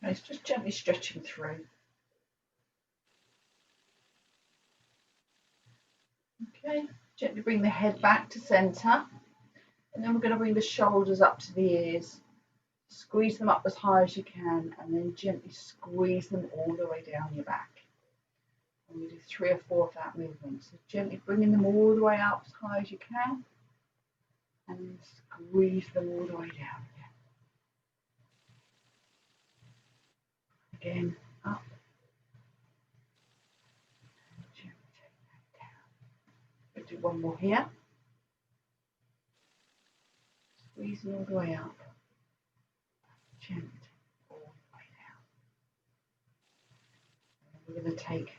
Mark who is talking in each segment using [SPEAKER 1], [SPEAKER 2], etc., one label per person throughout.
[SPEAKER 1] And it's just gently stretching through. Okay, gently bring the head back to centre. And then we're going to bring the shoulders up to the ears. Squeeze them up as high as you can, and then gently squeeze them all the way down your back. And we do 3 or 4 of that movement. So gently bringing them all the way up as high as you can, and then squeeze them all the way down again. Again, up. And gently take that down. We'll do one more here. Squeezing all the way up. Gently all the way down. And we're going to take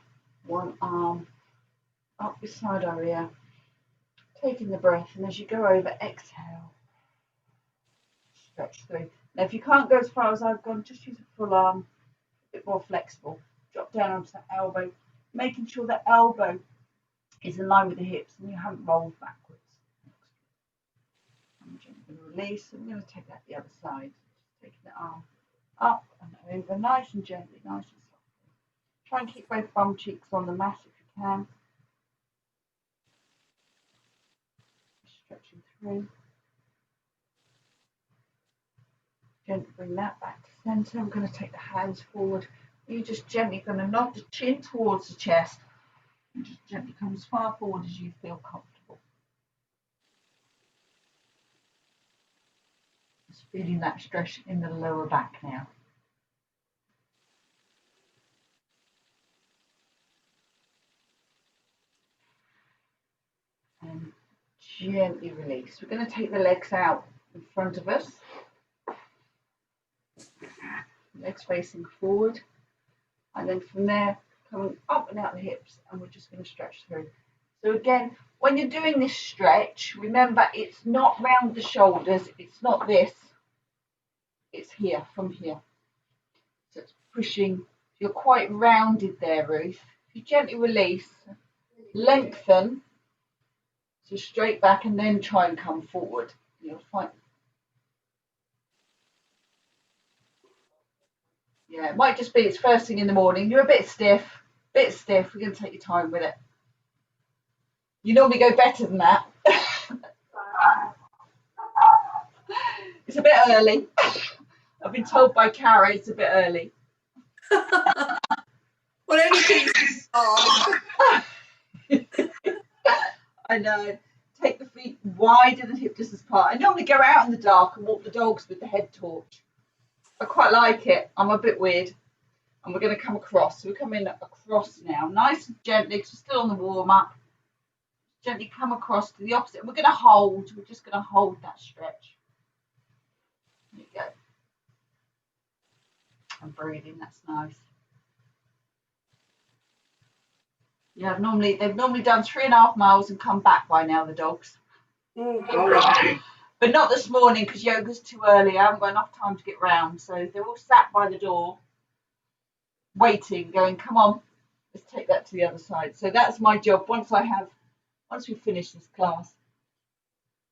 [SPEAKER 1] one arm up beside our ear, taking the breath, and as you go over, exhale, stretch through. Now, if you can't go as far as I've gone, just use a full arm, a bit more flexible. Drop down onto the elbow, making sure the elbow is in line with the hips and you haven't rolled backwards. I'm gently going to release, and I'm going to take that the other side. Just taking the arm up and over, nice and gently, nice and softly. Try and keep both bum cheeks on the mat if you can. Stretching through. Gently bring that back to centre. We're going to take the hands forward. You're just gently going to nod the chin towards the chest and just gently come as far forward as you feel comfortable. Just feeling that stretch in the lower back now. And gently release. We're going to take the legs out in front of us. Legs facing forward. And then from there, coming up and out the hips, and we're just going to stretch through. So again, when you're doing this stretch, remember it's not round the shoulders, it's not this, it's here, from here. So it's pushing, you're quite rounded there, Ruth. If you gently release, lengthen, so straight back, and then try and come forward. You'll find. Yeah, it might just be it's first thing in the morning. You're a bit stiff. We're going to take your time with it. You normally go better than that. It's a bit early. I've been told by Cara it's a bit early.
[SPEAKER 2] Well, anything.
[SPEAKER 1] I know. Take the feet wider than hip distance apart. I normally go out in the dark and walk the dogs with the head torch. I quite like it. I'm a bit weird. And we're going to come across. So we're coming across now, nice and gently, because we're still on the warm up. Gently come across to the opposite. We're going to hold. We're just going to hold that stretch. There you go. And breathing. That's nice. Yeah, they've normally done 3.5 miles and come back by now, the dogs. But not this morning because yoga's too early. I haven't got enough time to get round. So they're all sat by the door, waiting, going, come on, let's take that to the other side. So that's my job. Once we finish this class,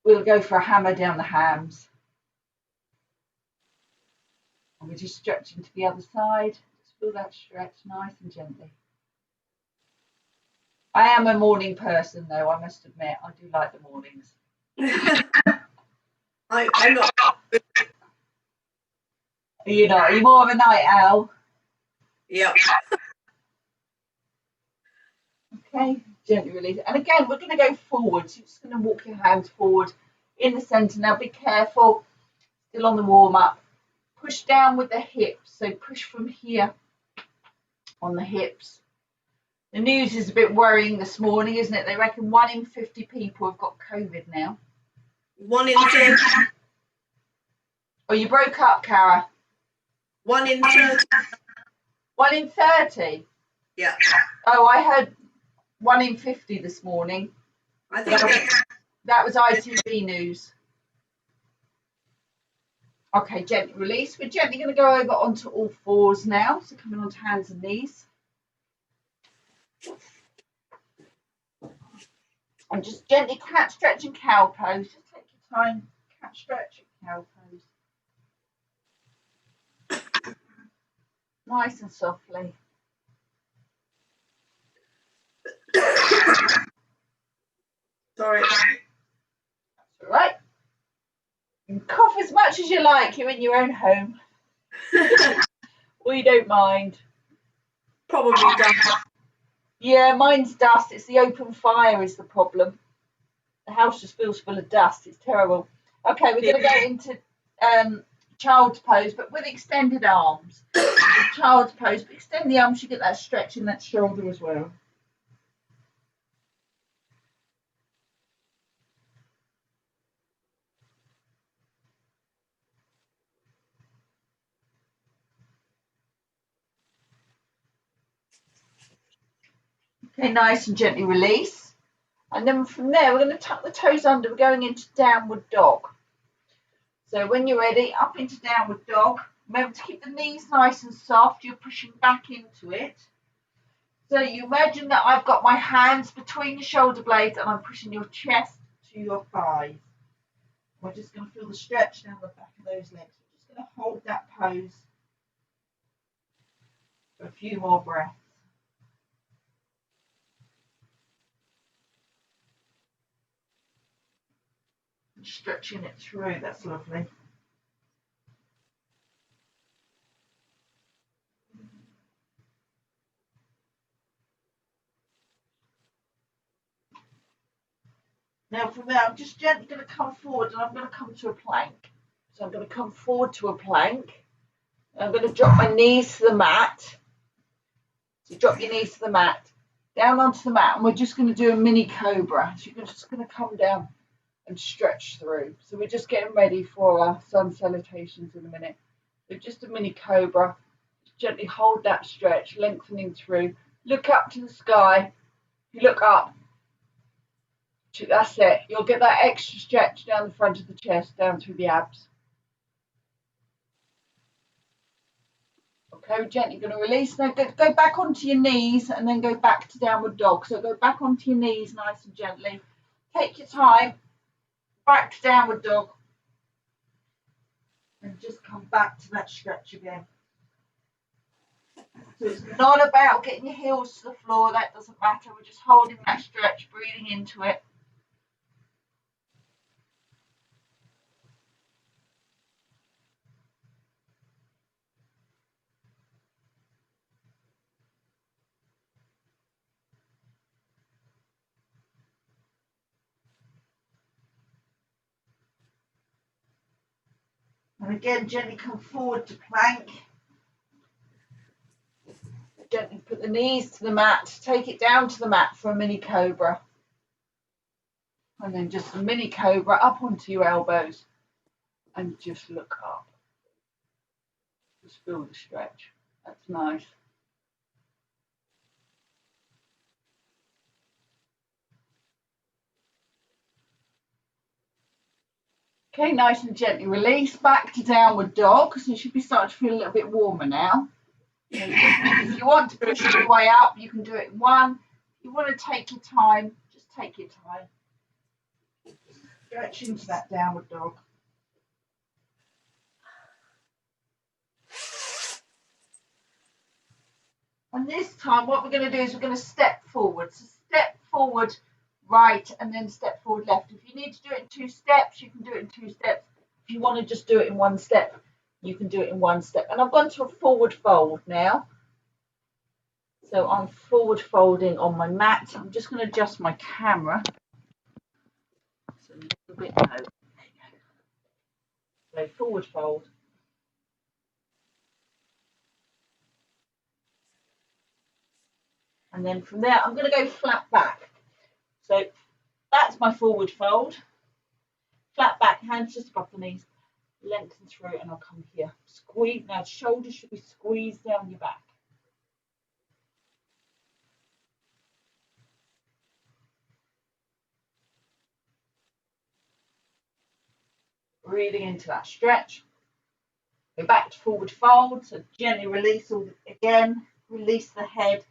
[SPEAKER 1] we'll go for a hammer down the hams. And we're just stretching to the other side. Just feel that stretch nice and gently. I am a morning person, though, I must admit. I do like the mornings.
[SPEAKER 2] I'm not.
[SPEAKER 1] You're not. You're more of a night owl.
[SPEAKER 2] Yeah.
[SPEAKER 1] Okay, gently release it. And again, we're going to go forward. So you're just going to walk your hands forward in the centre. Now, be careful. Still on the warm-up. Push down with the hips. So push from here on the hips. The news is a bit worrying this morning, isn't it? They reckon 1 in 50 people have got COVID now.
[SPEAKER 2] 1 in 30.
[SPEAKER 1] Oh, you broke up, Cara.
[SPEAKER 2] 1 in 30.
[SPEAKER 1] 1 in 30?
[SPEAKER 2] Yeah.
[SPEAKER 1] Oh, I heard 1 in 50 this morning.
[SPEAKER 2] I think
[SPEAKER 1] that was ITV news. Okay, gently release. We're gently going to go over onto all fours now. So coming onto hands and knees. And just gently cat stretch and cow pose. Just take your time. Cat stretch and cow pose. nice and softly.
[SPEAKER 2] Sorry.
[SPEAKER 1] That's all right. You can cough as much as you like. You're in your own home. We don't mind.
[SPEAKER 2] Probably done.
[SPEAKER 1] Yeah, mine's dust. It's the open fire is the problem. The house just feels full of dust. It's terrible. Okay, we're going to go into child's pose, but with extended arms. Child's pose, but extend the arms, you get that stretch in that shoulder as well. Okay, nice and gently release. And then from there, we're going to tuck the toes under. We're going into downward dog. So when you're ready, up into downward dog. Remember to keep the knees nice and soft. You're pushing back into it. So you imagine that I've got my hands between your shoulder blades and I'm pushing your chest to your thighs. We're just going to feel the stretch down the back of those legs. We're just going to hold that pose for a few more breaths. Stretching it through, that's lovely. Now from there, I'm just gently going to come forward and I'm going to come to a plank. So I'm going to come forward to a plank. I'm going to drop my knees to the mat. So drop your knees to the mat, down onto the mat, and we're just going to do a mini cobra. So you're just going to come down and stretch through. So we're just getting ready for our sun salutations in a minute. So just a mini cobra. Just gently hold that stretch, lengthening through. Look up to the sky. If you look up, that's it. You'll get that extra stretch down the front of the chest, down through the abs. Okay, we're gently going to release. Now go back onto your knees and then go back to downward dog. So go back onto your knees nice and gently. Take your time. Back to downward dog. And just come back to that stretch again. So it's not about getting your heels to the floor. That doesn't matter. We're just holding that stretch, breathing into it. And again, gently come forward to plank. Gently put the knees to the mat. Take it down to the mat for a mini cobra. And then just a mini cobra up onto your elbows. And just look up. Just feel the stretch. That's nice. Okay, nice and gently release. Back to downward dog. So you should be starting to feel a little bit warmer now. If you want to push your way up, you can do it in one. If you want to take your time, just take your time. Stretch into that downward dog. And this time, what we're going to do is we're going to step forward. So step forward right and then step forward left. If you need to do it in 2 steps, you can do it in 2 steps. If you want to just do it in 1 step, you can do it in 1 step. And I've gone to a forward fold now. So I'm forward folding on my mat. I'm just going to adjust my camera. So a little bit low. So forward fold. And then from there, I'm going to go flat back. So that's my forward fold. Flat back, hands just above the knees. Lengthen through and I'll come here. Squeeze. Now shoulders should be squeezed down your back. Breathing into that stretch. Go back to forward fold. So gently release all again. Release the head.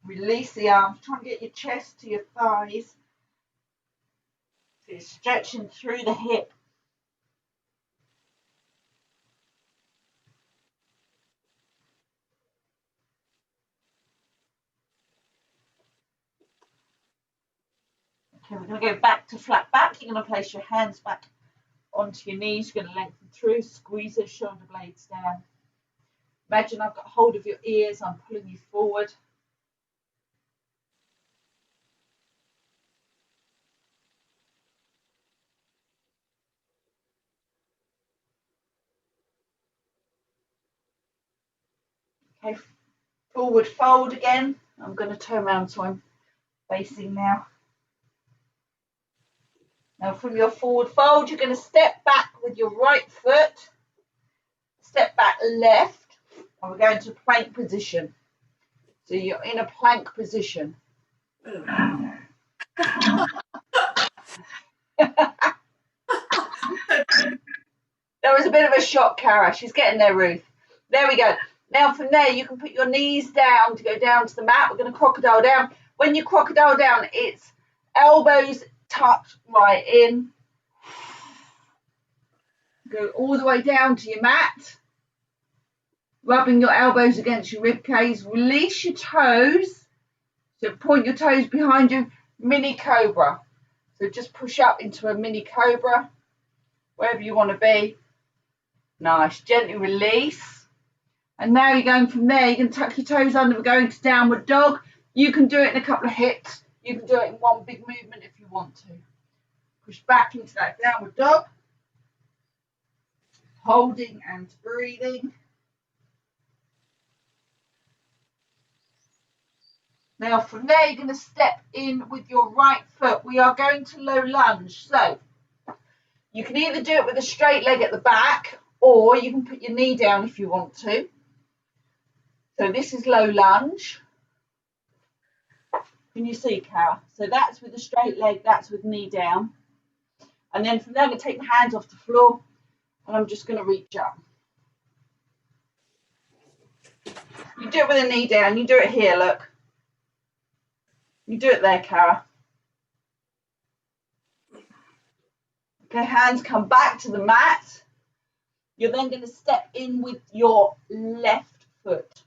[SPEAKER 1] Release the arms. Try and get your chest to your thighs. So you're stretching through the hip. Okay, we're going to go back to flat back. You're going to place your hands back onto your knees. You're going to lengthen through, squeeze those shoulder blades down. Imagine I've got hold of your ears. I'm pulling you forward. Okay, forward fold again. I'm going to turn around so I'm facing now. Now from your forward fold, you're going to step back with your right foot, step back left, and we're going to plank position. So you're in a plank position. That was a bit of a shock, Cara. She's getting there, Ruth. There we go. Now from there, you can put your knees down to go down to the mat. We're going to crocodile down. When you crocodile down, it's elbows touch right in. Go all the way down to your mat. Rubbing your elbows against your rib cage. Release your toes. So point your toes behind you. Mini cobra. So just push up into a mini cobra. Wherever you want to be. Nice. Gently release. And now you're going from there. You can tuck your toes under. We're going to downward dog. You can do it in a couple of hits. You can do it in one big movement if you want to. Push back into that downward dog. Holding and breathing. Now from there, you're going to step in with your right foot. We are going to low lunge. So you can either do it with a straight leg at the back, or you can put your knee down if you want to. So this is low lunge. Can you see, Cara? So that's with a straight leg, that's with knee down. And then from there, I'm going to take the hands off the floor, and I'm just going to reach up. You do it with a knee down. You do it here, look. You do it there, Cara. Okay, hands come back to the mat. You're then going to step in with your left foot.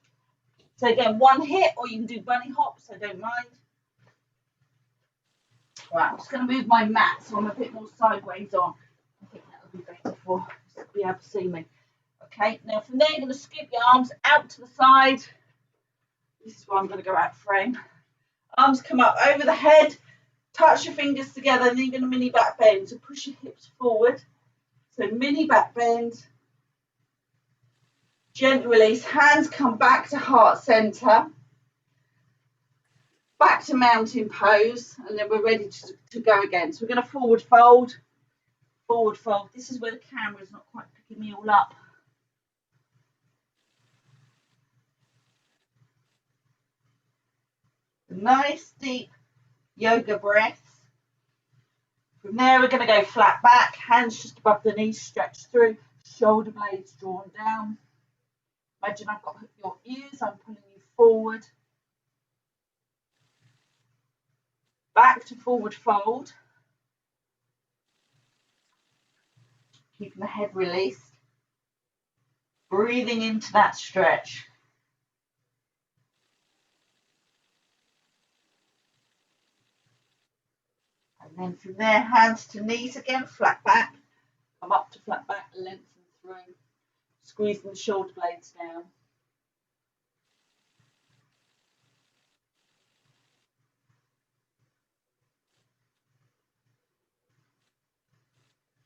[SPEAKER 1] So again, one hit, or you can do bunny hops, I don't mind. Right, I'm just going to move my mat so I'm a bit more sideways on. I think that'll be better for you to be able to see me. Okay, now from there, you're going to scoop your arms out to the side. This is where I'm going to go out frame. Arms come up over the head, touch your fingers together, and then you're going to mini back bend. So push your hips forward. So mini back bend. Gentle release. Hands come back to heart center. Back to mountain pose, and then we're ready to go again. So we're going to forward fold. Forward fold. This is where the camera's not quite picking me all up. Nice deep yoga breaths. From there, we're going to go flat back, hands just above the knees, stretch through, shoulder blades drawn down. Imagine I've got your ears, I'm pulling you forward. Back to forward fold. Keeping the head released. Breathing into that stretch. And then from there, hands to knees again, flat back. Come up to flat back, lengthen through. Squeezing the shoulder blades down.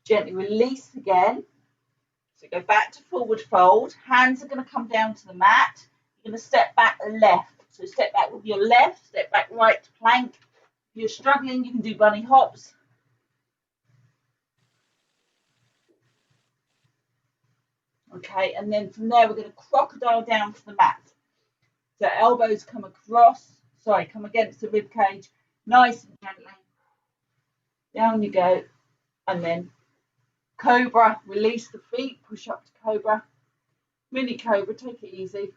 [SPEAKER 1] Gently release again. So go back to forward fold. Hands are going to come down to the mat. You're going to step back left. So step back with your left, step back right to plank. If you're struggling, you can do bunny hops. Okay, and then from there, we're going to crocodile down to the mat. So elbows come across, come against the rib cage, nice and gently. Down you go, and then cobra, release the feet, push up to cobra. Mini cobra, take it easy.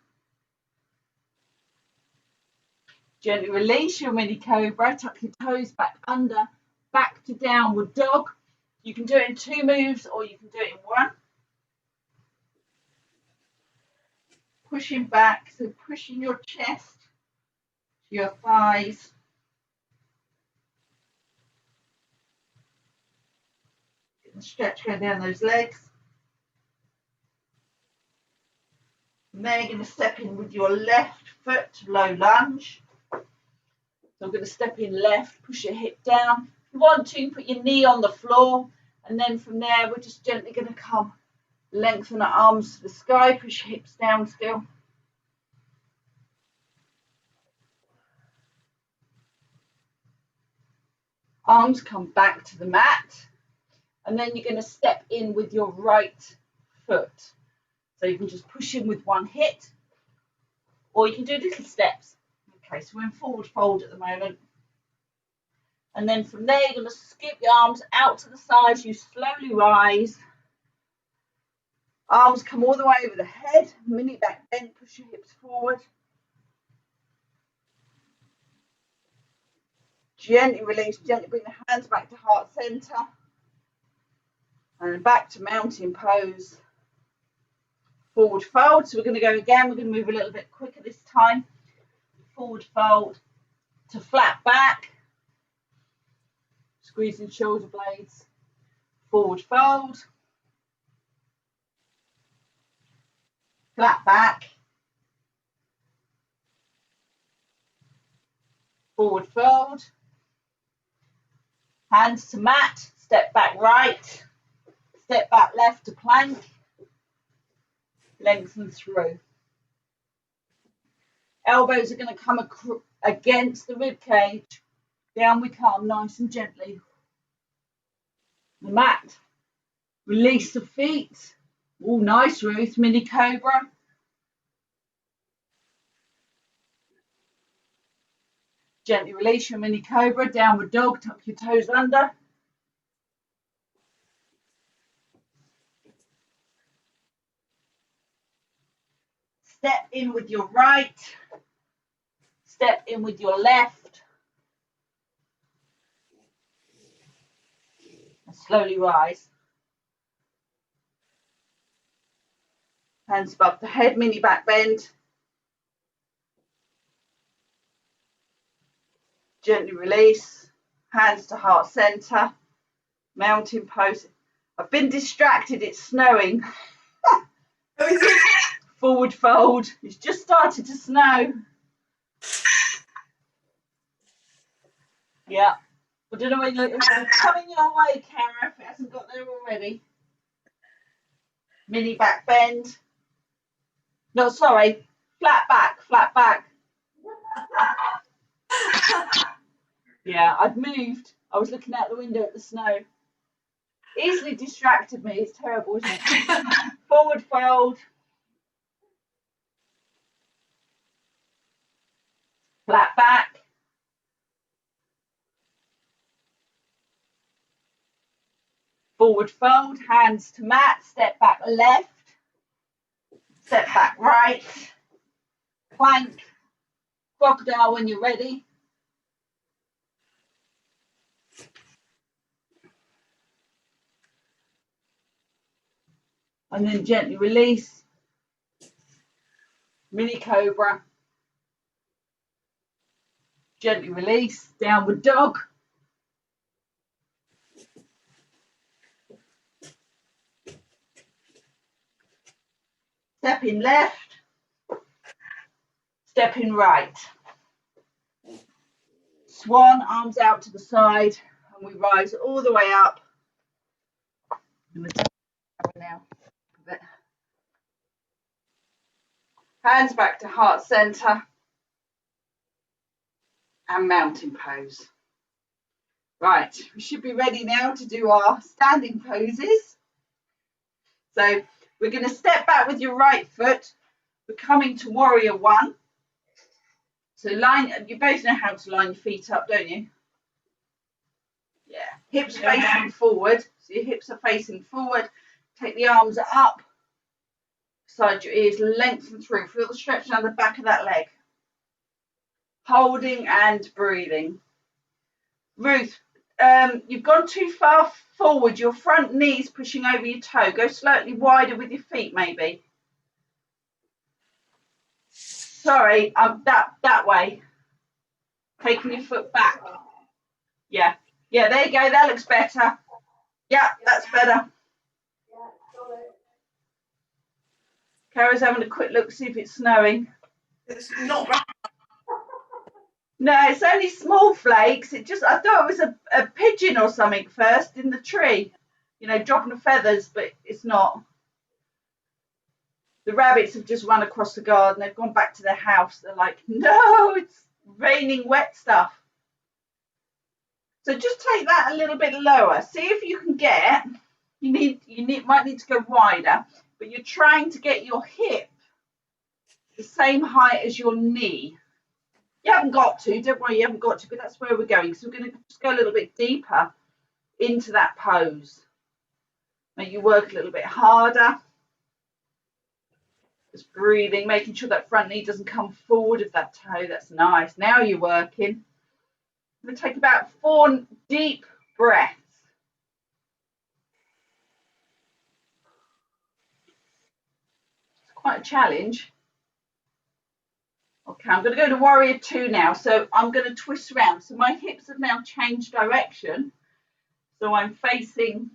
[SPEAKER 1] Gently release your mini cobra, tuck your toes back under, back to downward dog. You can do it in 2 moves or you can do it in 1. Pushing back, so pushing your chest to your thighs. and stretch going down those legs. And then you're going to step in with your left foot to low lunge. So I'm going to step in left, push your hip down. If you want to, put your knee on the floor. And then from there, we're just gently going to come, lengthen the arms to the sky, push your hips down still. Arms come back to the mat. And then you're going to step in with your right foot. So you can just push in with one hit, or you can do little steps. Okay, so we're in forward fold at the moment. And then from there, you're going to skip your arms out to the sides. You slowly rise. Arms come all the way over the head. Mini back bend, push your hips forward. Gently release, gently bring the hands back to heart center. And then back to mountain pose. Forward fold. So we're going to go again. We're going to move a little bit quicker this time. Forward fold to flat back. Squeezing shoulder blades. Forward fold. Flat back. Forward fold. Hands to mat. Step back right. Step back left to plank. Lengthen through. Elbows are going to come against the rib cage. Down we come, nice and gently. The mat. Release the feet. Oh, nice, Ruth. Mini cobra. Gently release your mini cobra. Downward dog. Tuck your toes under. Step in with your right. Step in with your left. And slowly rise. Hands above the head, mini back bend. Gently release. Hands to heart center. Mountain pose. I've been distracted, it's snowing. Forward fold. It's just started to snow. Yeah. I don't know when it's coming your way, Kara, if it hasn't got there already. Mini back bend. No, sorry. Flat back, flat back. Yeah, I've moved. I was looking out the window at the snow. Easily distracted me. It's terrible, isn't it? Forward fold. Flat back. Forward fold, hands to mat, step back left, step back right, plank, crocodile when you're ready. And then gently release, mini cobra, gently release, downward dog. Step in left, step in right. Swan, arms out to the side, and we rise all the way up. I'm going to now. Hands back to heart center and mountain pose. Right, we should be ready now to do our standing poses. So we're going to step back with your right foot. We're coming to warrior one. So line, you both know how to line your feet up, don't you? Yeah, hips facing forward. So your hips are facing forward. Take the arms up, beside your ears, lengthen through. Feel the stretch down the back of that leg. Holding and breathing. Ruth, you've gone too far forward. Your front knee's pushing over your toe. Go slightly wider with your feet, maybe. Sorry, that way. Taking your foot back. Yeah, there you go. That looks better. Yeah, that's better. Kara's having a quick look, see if it's snowing.
[SPEAKER 2] It's not right.
[SPEAKER 1] No, it's only small flakes. I thought it was a pigeon or something first in the tree, dropping the feathers, but it's not. The rabbits have just run across the garden. They've gone back to their house. They're like, no, it's raining wet stuff. So just take that a little bit lower. See if you can get, might need to go wider, but you're trying to get your hip the same height as your knee. You haven't got to, don't worry, you haven't got to, but that's where we're going. So we're going to just go a little bit deeper into that pose. Make you work a little bit harder. Just breathing, making sure that front knee doesn't come forward of that toe. That's nice. Now you're working. I'm going to take about 4 deep breaths. It's quite a challenge. Okay, I'm going to go to warrior 2 now. So I'm going to twist around. So my hips have now changed direction. So I'm facing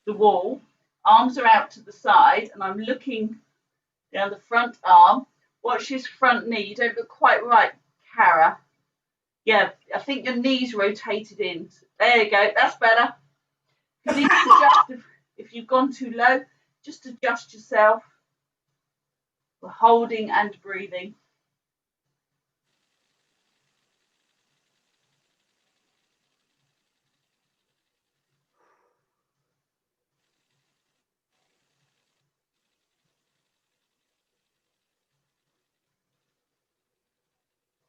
[SPEAKER 1] the wall. Arms are out to the side and I'm looking down the front arm. Watch this front knee. You don't look quite right, Kara. Yeah, I think your knee's rotated in. There you go. That's better. You need to adjust if you've gone too low. Just adjust yourself. We're holding and breathing.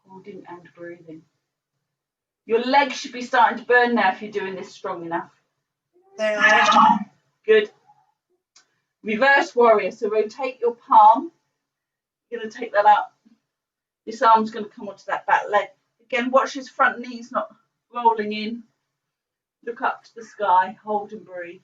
[SPEAKER 1] Holding and breathing. Your legs should be starting to burn now if you're doing this strong enough.
[SPEAKER 2] They are.
[SPEAKER 1] Good. Reverse warrior. So rotate your palm. You're going to take that up. This arm's going to come onto that back leg. Again, watch his front knees not rolling in. Look up to the sky. Hold and breathe.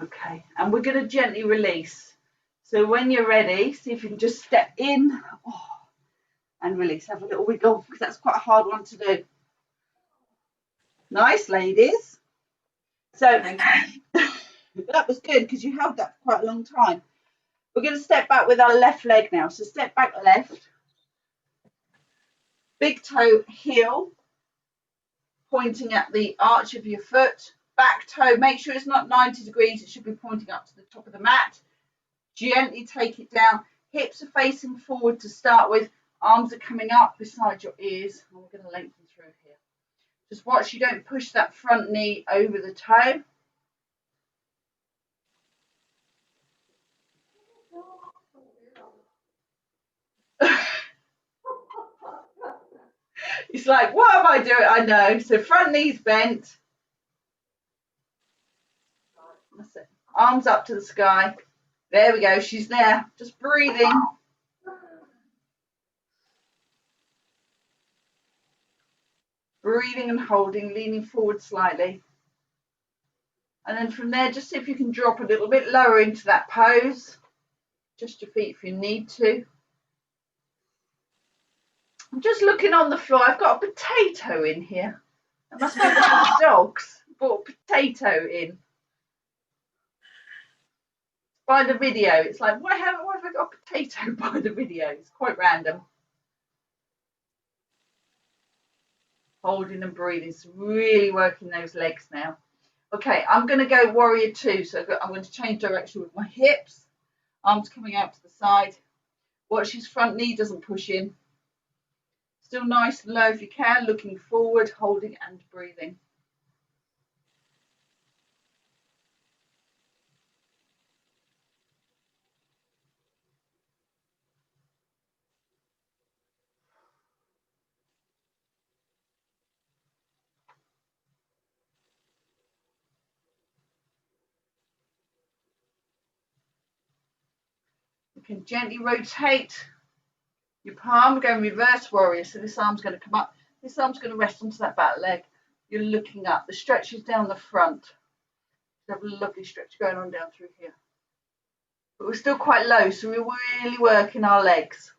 [SPEAKER 1] Okay, and we're going to gently release. So when you're ready, see if you can just step in and release. Have a little wiggle because that's quite a hard one to do. Nice, ladies. So that was good because you held that for quite a long time. We're going to step back with our left leg now. So step back left. Big toe heel pointing at the arch of your foot. Back toe, make sure it's not 90 degrees. It should be pointing up to the top of the mat. Gently take it down. Hips are facing forward to start with. Arms are coming up beside your ears. And we're going to lengthen through here. Just watch you don't push that front knee over the toe. It's like, what am I doing? I know. So front knee's bent. That's it. Arms up to the sky. There we go. She's there. Just breathing. Breathing and holding, leaning forward slightly. And then from there, just see if you can drop a little bit lower into that pose. Just your feet if you need to. I'm just looking on the floor. I've got a potato in here. That must be one of the dogs. Brought a potato in. By the video. It's like, why have I got a potato by the video? It's quite random. Holding and breathing. It's really working those legs now. Okay, I'm going to go warrior 2. So I'm going to change direction with my hips. Arms coming out to the side. Watch his front knee doesn't push in. Still nice and low if you can. Looking forward, holding and breathing. You can gently rotate your palm, go in reverse warrior. So this arm's going to come up. This arm's going to rest onto that back leg. you're looking up. The stretch is down the front. You have a lovely stretch going on down through here. But we're still quite low, so we're really working our legs.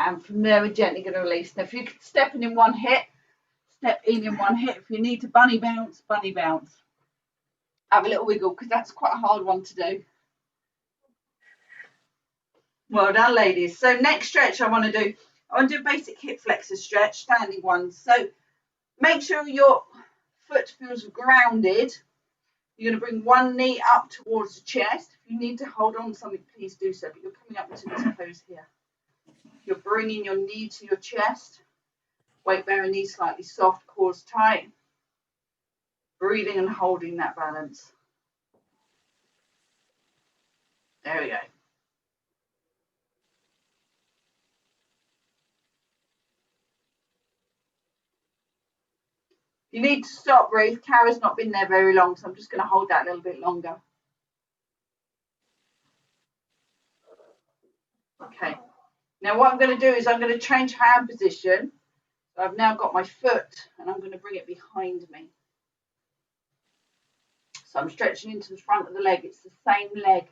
[SPEAKER 1] And from there, we're gently going to release. Now, if you can step in one hip, step in one hip. If you need to bunny bounce, bunny bounce. Have a little wiggle, because that's quite a hard one to do. Well done, ladies. So next stretch I want to do a basic hip flexor stretch, standing one. So make sure your foot feels grounded. You're going to bring one knee up towards the chest. If you need to hold on to something, please do so. But you're coming up into this pose here. You're bringing your knee to your chest. Weight bearing knee slightly soft, cores tight. Breathing and holding that balance. There we go. You need to stop, Ruth. Kara's not been there very long, so I'm just going to hold that a little bit longer. Okay. Now what I'm going to do is I'm going to change hand position. So I've now got my foot and I'm going to bring it behind me. So I'm stretching into the front of the leg. It's the same leg.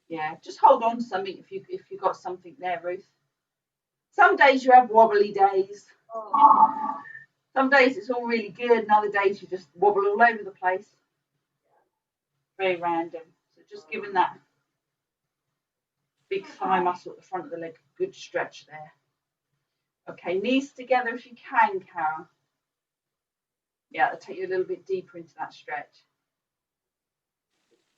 [SPEAKER 1] Yeah, just hold on to something if you've got something there, Ruth. Some days you have wobbly days. Some days it's all really good, and other days you just wobble all over the place. Very random. So just giving that big thigh muscle at the front of the leg a good stretch there. Okay, knees together if you can, Kara. Yeah, I'll take you a little bit deeper into that stretch.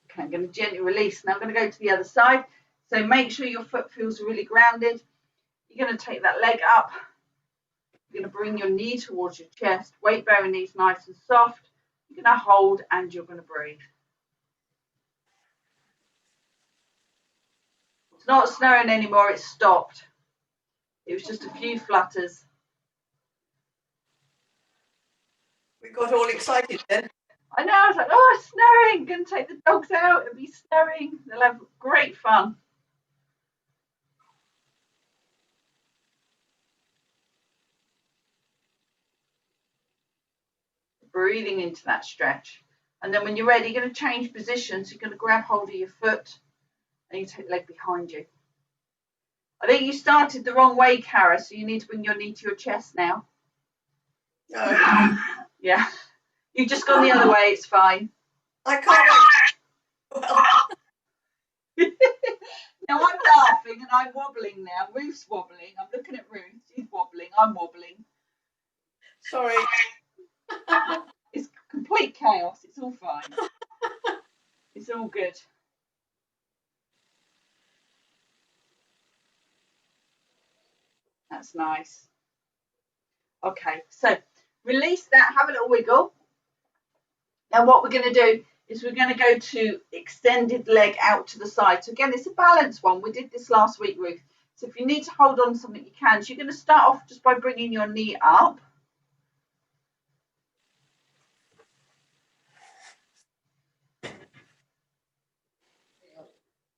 [SPEAKER 1] Okay, I'm going to gently release. Now I'm going to go to the other side. So make sure your foot feels really grounded. You're going to take that leg up. You're going to bring your knee towards your chest. Weight bearing knees nice and soft. You're going to hold and you're going to breathe. It's not snowing anymore. It's stopped. It was just a few flutters.
[SPEAKER 2] We got all excited then.
[SPEAKER 1] I know. I was like, oh, it's snowing. Going to take the dogs out. It'll be snowing. They'll have great fun. Breathing into that stretch. And then when you're ready, you're going to change positions. You're going to grab hold of your foot and you take the leg behind you. I think you started the wrong way, Kara, so you need to bring your knee to your chest now.
[SPEAKER 2] No.
[SPEAKER 1] Yeah. You've just gone the other way. It's fine.
[SPEAKER 2] I can't. Well,
[SPEAKER 1] Now I'm laughing and I'm wobbling now. Ruth's wobbling. I'm looking at Ruth. She's wobbling. I'm wobbling.
[SPEAKER 2] sorry.
[SPEAKER 1] It's complete chaos. It's all fine. It's all good. That's nice. Okay, so release that. Have a little wiggle. Now what we're going to do is we're going to go to extended leg out to the side. So again, it's a balance one. We did this last week, Ruth. So if you need to hold on to something, you can. So you're going to start off just by bringing your knee up.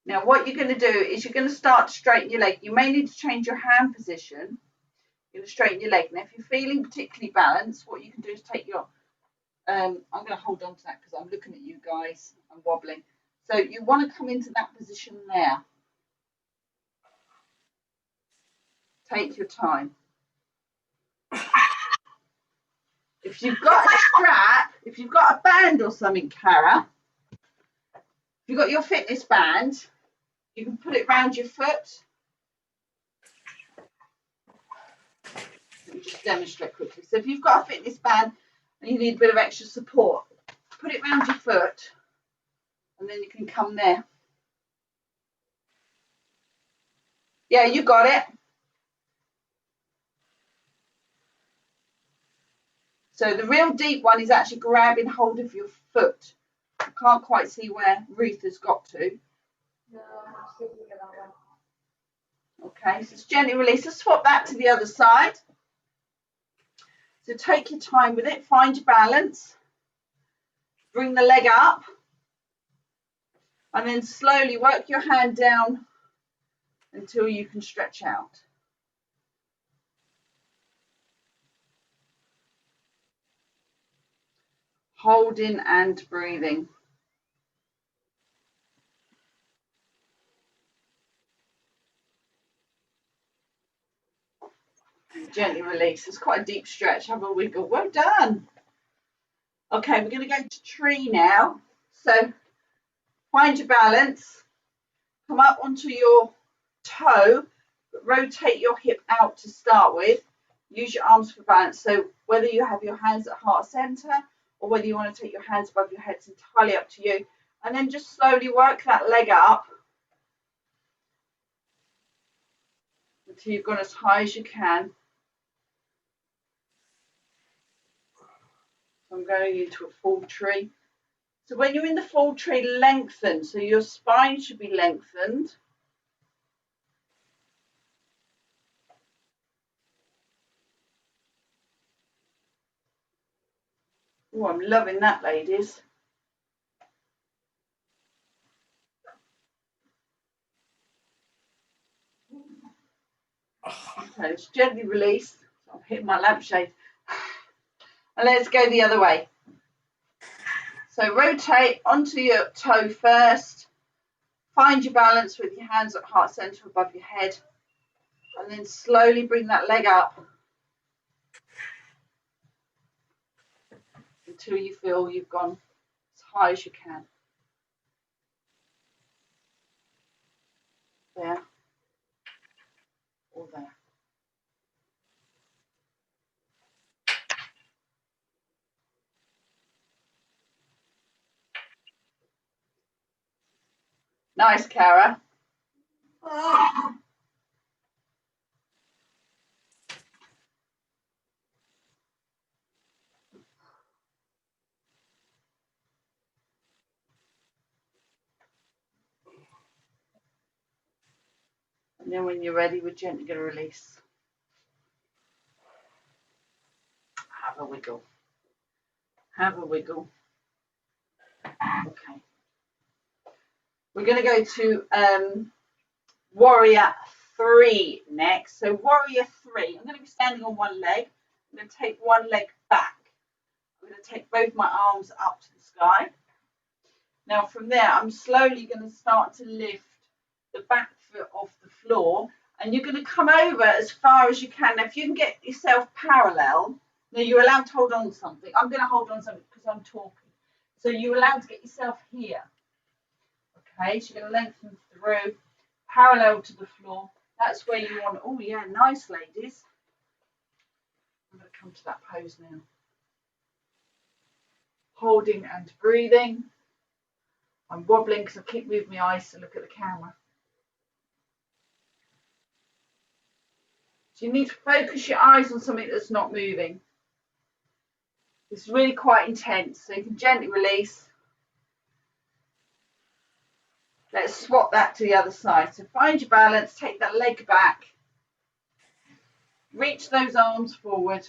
[SPEAKER 1] Now what you're going to do is you're going to start to straighten your leg. You may need to change your hand position. You're going to straighten your leg. Now if you're feeling particularly balanced, what you can do is take your I'm going to hold on to that because I'm looking at you guys. I'm wobbling. So you want to come into that position there. Take your time. If you've got a strap, if you've got a band or something, Kara, if you've got your fitness band, you can put it round your foot. Let me just demonstrate quickly. So if you've got a fitness band and you need a bit of extra support, put it round your foot. and then you can come there. Yeah, you got it. So the real deep one is actually grabbing hold of your foot. I can't quite see where Ruth has got to.
[SPEAKER 3] No, I'm still looking at that one.
[SPEAKER 1] Okay, so it's gently release. Let's swap that to the other side. So take your time with it, find your balance, bring the leg up, and then slowly work your hand down until you can stretch out. Holding and breathing. Gently release. It's quite a deep stretch. Have a wiggle. Well done. Okay, we're going to go to tree now. So find your balance. Come up onto your toe, but rotate your hip out to start with. Use your arms for balance. So whether you have your hands at heart center or whether you want to take your hands above your head, it's entirely up to you. And then just slowly work that leg up until you've gone as high as you can. I'm going into a full tree. So when you're in the full tree, lengthen. So your spine should be lengthened. Oh, I'm loving that, ladies. Okay, let's gently release. I'm hitting my lampshade. And let's go the other way. So rotate onto your toe first. Find your balance with your hands at heart center above your head. And then slowly bring that leg up until you feel you've gone as high as you can. There. Or there. Nice, Cara.
[SPEAKER 2] Oh,
[SPEAKER 1] And then when you're ready, we're gently going to release. Have a wiggle. Have a wiggle. Okay. We're going to go to Warrior 3 next. So Warrior 3, I'm going to be standing on one leg. I'm going to take one leg back. I'm going to take both my arms up to the sky. Now from there, I'm slowly going to start to lift the back foot off the floor, and you're going to come over as far as you can. Now, if you can get yourself parallel, now you're allowed to hold on to something. I'm going to hold on to something because I'm talking. So you're allowed to get yourself here. Okay, so you're going to lengthen through, parallel to the floor. That's where you want. Oh yeah, nice, ladies. I'm going to come to that pose now. Holding and breathing. I'm wobbling because I keep moving my eyes to look at the camera. So you need to focus your eyes on something that's not moving. It's really quite intense, so you can gently release. Let's swap that to the other side. So find your balance, take that leg back, reach those arms forward.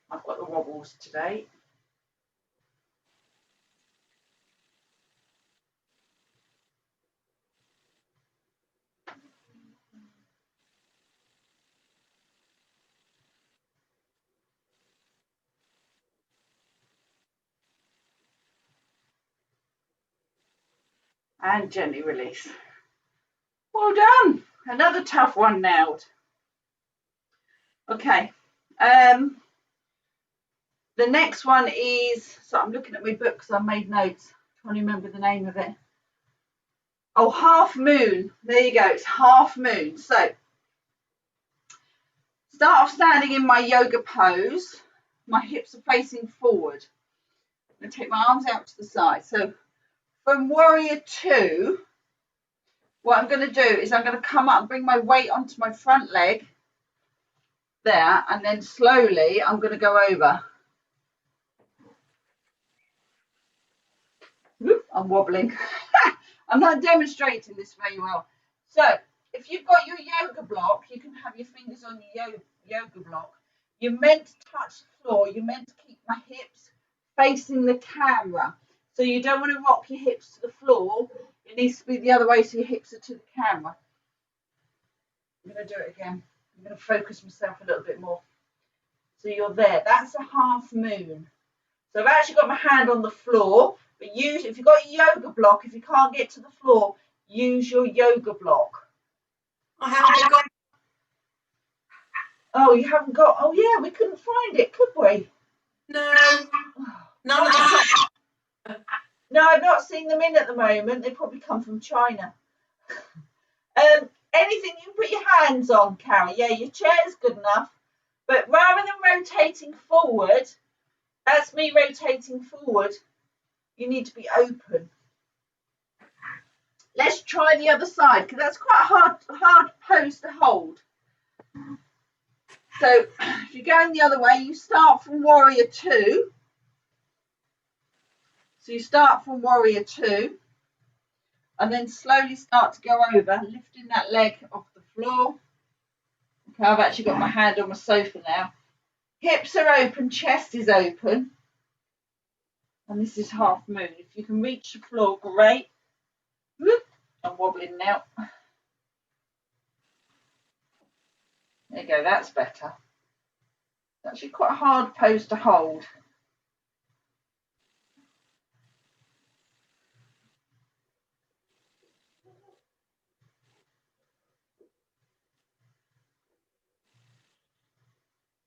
[SPEAKER 1] I've got the wobbles today. And gently release. Well done. Another tough one nailed. Okay. The next one is, so I'm looking at my book because I made notes, trying to remember the name of it. Oh, half moon. There you go. It's half moon. So start off standing in my yoga pose. My hips are facing forward. I'm going to take my arms out to the side. So from warrior two, what I'm going to do is I'm going to come up and bring my weight onto my front leg there, and then slowly I'm going to go over. Whoop, I'm wobbling. I'm not demonstrating this very well. So if you've got your yoga block, you can have your fingers on your yoga block. You're meant to touch the floor. You're meant to keep my hips facing the camera. So you don't want to rock your hips to the floor. It needs to be the other way so your hips are to the camera. I'm going to do it again. I'm going to focus myself a little bit more. So you're there. That's a half moon. So I've actually got my hand on the floor. But use, if you've got a yoga block, if you can't get to the floor, use your yoga block.
[SPEAKER 2] I haven't got.
[SPEAKER 1] Oh, you haven't got, oh yeah, we couldn't find it, could we?
[SPEAKER 2] No. None of the.
[SPEAKER 1] No, I've not seen them in at the moment. They probably come from China. Anything you can put your hands on, Carrie. Yeah, your chair's good enough. But rather than rotating forward, that's me rotating forward, you need to be open. Let's try the other side, because that's quite a hard pose to hold. So if you're going the other way, you start from warrior two. So you start from warrior two, and then slowly start to go over, lifting that leg off the floor. Okay, I've actually got my hand on my sofa now. Hips are open, chest is open. And this is half moon. If you can reach the floor, great. Whoop, I'm wobbling now. There you go, that's better. It's actually quite a hard pose to hold.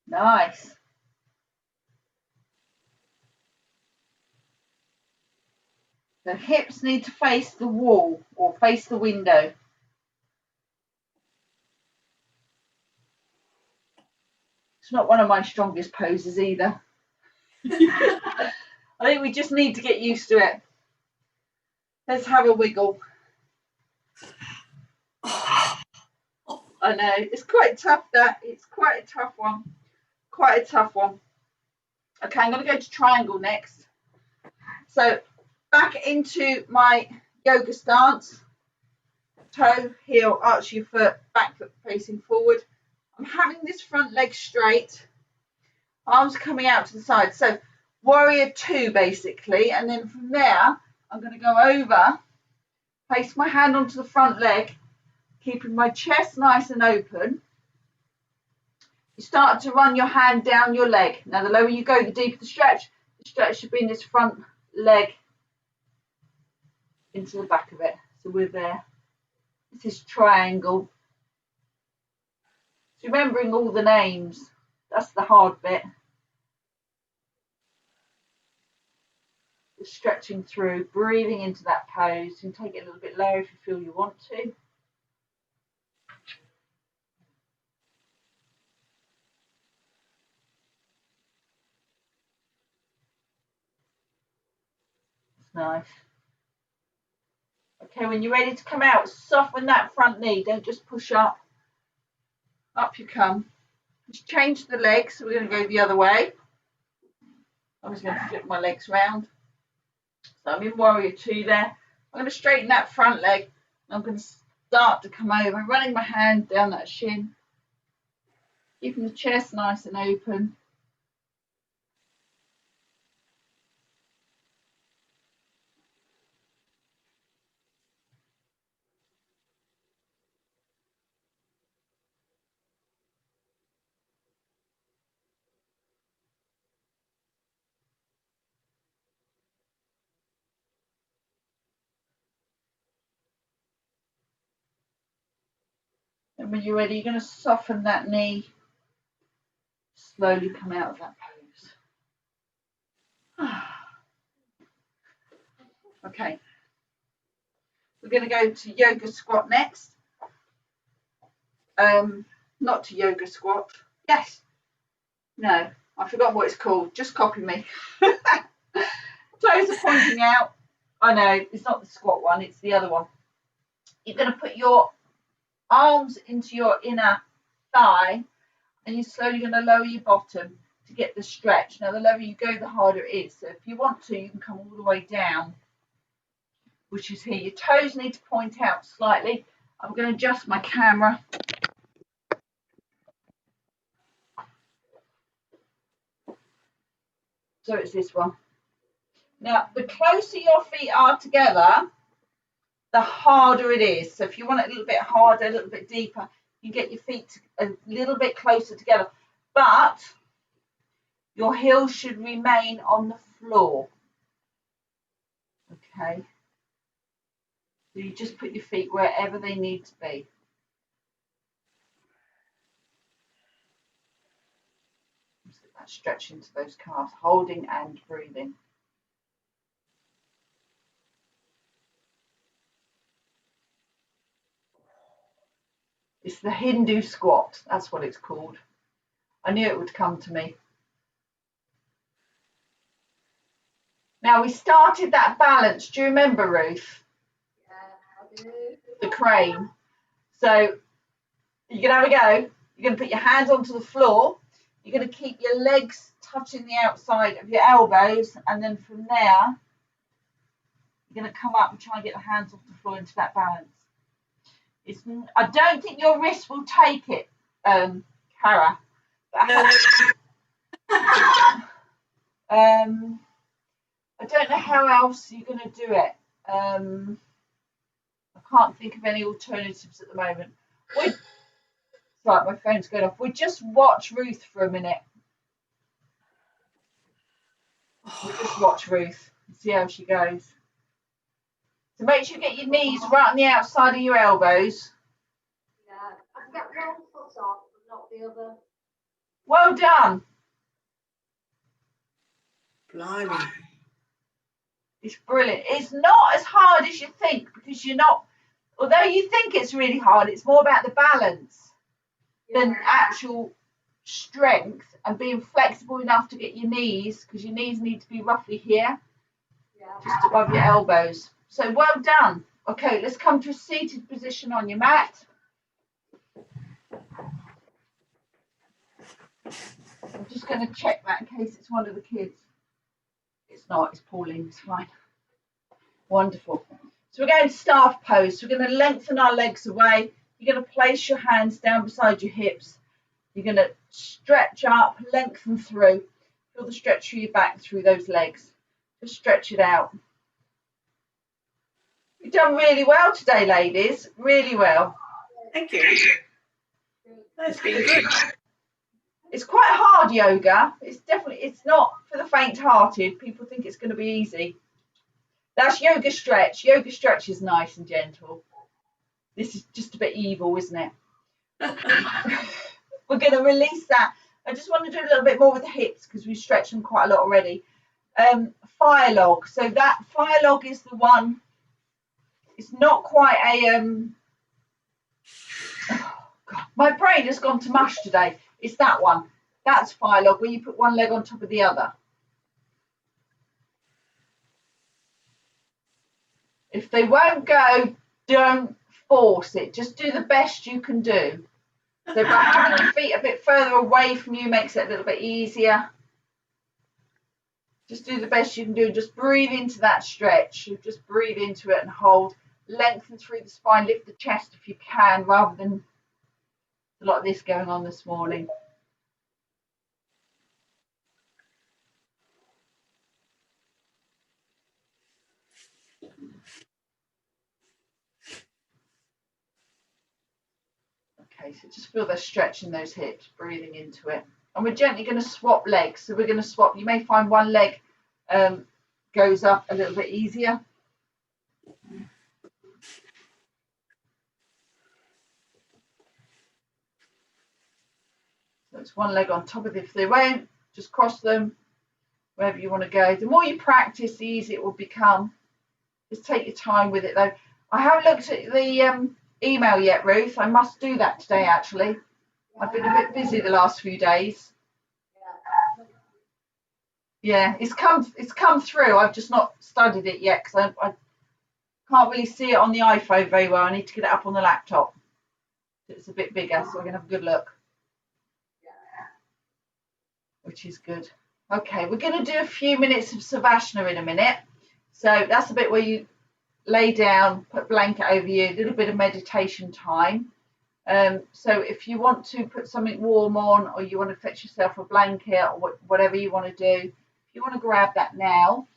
[SPEAKER 1] Nice. The hips need to face the wall or face the window. It's not one of my strongest poses either. I think we just need to get used to it. Let's have a wiggle. I know, it's quite tough that. It's quite a tough one. Quite a tough one. Okay, I'm going to go to triangle next. So back into my yoga stance. Toe, heel, arch your foot, back foot facing forward. I'm having this front leg straight. Arms coming out to the side. So warrior two basically. And then from there, I'm going to go over, place my hand onto the front leg, keeping my chest nice and open. You start to run your hand down your leg. Now, the lower you go, the deeper the stretch. The stretch should be in this front leg into the back of it. So we're there. This is triangle. So remembering all the names. That's the hard bit. Just stretching through, breathing into that pose. You can take it a little bit lower if you feel you want to. It's nice. Okay, when you're ready to come out, soften that front knee. Don't just push up. Up you come. Just change the legs. So we're going to go the other way. I'm just going to flip my legs round. So I'm in warrior two there. I'm going to straighten that front leg. I'm going to start to come over, running my hand down that shin. Keeping the chest nice and open. And when you're ready, you're going to soften that knee. Slowly come out of that pose. Okay. We're going to go to yoga squat next. Not to yoga squat. Yes. No, I forgot what it's called. Just copy me. Toes are pointing out. I know, it's not the squat one, it's the other one. You're going to put your arms into your inner thigh and you're slowly going to lower your bottom to get the stretch. Now, the lower you go, the harder it is. So if you want to, you can come all the way down, which is here. Your toes need to point out slightly. I'm going to adjust my camera. So it's this one. Now, the closer your feet are together, the harder it is. So if you want it a little bit harder, a little bit deeper, you get your feet a little bit closer together. But your heels should remain on the floor. Okay. So you just put your feet wherever they need to be. Just get that stretch into those calves, holding and breathing. It's the Hindu squat. That's what it's called. I knew it would come to me. Now, we started that balance. Do you remember, Ruth?
[SPEAKER 3] Yeah, I do.
[SPEAKER 1] The crane. So you're going to have a go. You're going to put your hands onto the floor. You're going to keep your legs touching the outside of your elbows. And then from there, you're going to come up and try and get the hands off the floor into that balance. I don't think your wrist will take it, Cara.
[SPEAKER 2] No.
[SPEAKER 1] I don't know how else you're going to do it. I can't think of any alternatives at the moment. Right, my phone's going off. We just watch Ruth for a minute. We just watch Ruth and see how she goes. So make sure you get your knees right on the outside of your elbows.
[SPEAKER 3] Yeah, I can get one foot off, but not the other.
[SPEAKER 1] Well done.
[SPEAKER 2] Blimey.
[SPEAKER 1] It's brilliant. It's not as hard as you think because you're not, although you think it's really hard, it's more about the balance than actual strength and being flexible enough to get your knees, because your knees need to be roughly here, just above your elbows. So well done. Okay, let's come to a seated position on your mat. I'm just going to check that in case it's one of the kids. It's not, it's Pauline, it's fine. Wonderful. So we're going to staff pose. So we're going to lengthen our legs away. You're going to place your hands down beside your hips. You're going to stretch up, lengthen through. Feel the stretch through your back, through those legs. Just stretch it out. You've done really well today, ladies. Really well.
[SPEAKER 2] Thank you. That's been good.
[SPEAKER 1] It's quite hard yoga. It's not for the faint-hearted. People think it's going to be easy. That's yoga stretch. Yoga stretch is nice and gentle. This is just a bit evil, isn't it? We're going to release that. I just want to do a little bit more with the hips because we've stretched them quite a lot already. Fire log. So that fire log is the one. It's not quite a oh God, my brain has gone to mush today. It's that one. That's fire log, where you put one leg on top of the other. If they won't go, don't force it. Just do the best you can do. So by having your feet a bit further away from you makes it a little bit easier. Just do the best you can do. Just breathe into that stretch. Just breathe into it and hold. Lengthen through the spine. Lift the chest if you can, rather than a lot of this going on this morning. Okay, so just feel the stretch in those hips, breathing into it. And we're gently going to swap legs. So we're going to swap. You may find one leg goes up a little bit easier. So it's one leg on top of it. If they won't, just cross them wherever you want to go. The more you practice, the easier it will become. Just take your time with it though. I haven't looked at the email yet, Ruth. I must do that today, actually. I've been a bit busy the last few days. Yeah, it's come through. I've just not studied it yet because I can't really see it on the iPhone very well. I need to get it up on the laptop. It's a bit bigger, so I can have a good look. Which is good. Okay, we're going to do a few minutes of Savasana in a minute. So that's the bit where you lay down, put a blanket over you, a little bit of meditation time. So if you want to put something warm on, or you want to fetch yourself a blanket, or whatever you want to do, if you want to grab that now.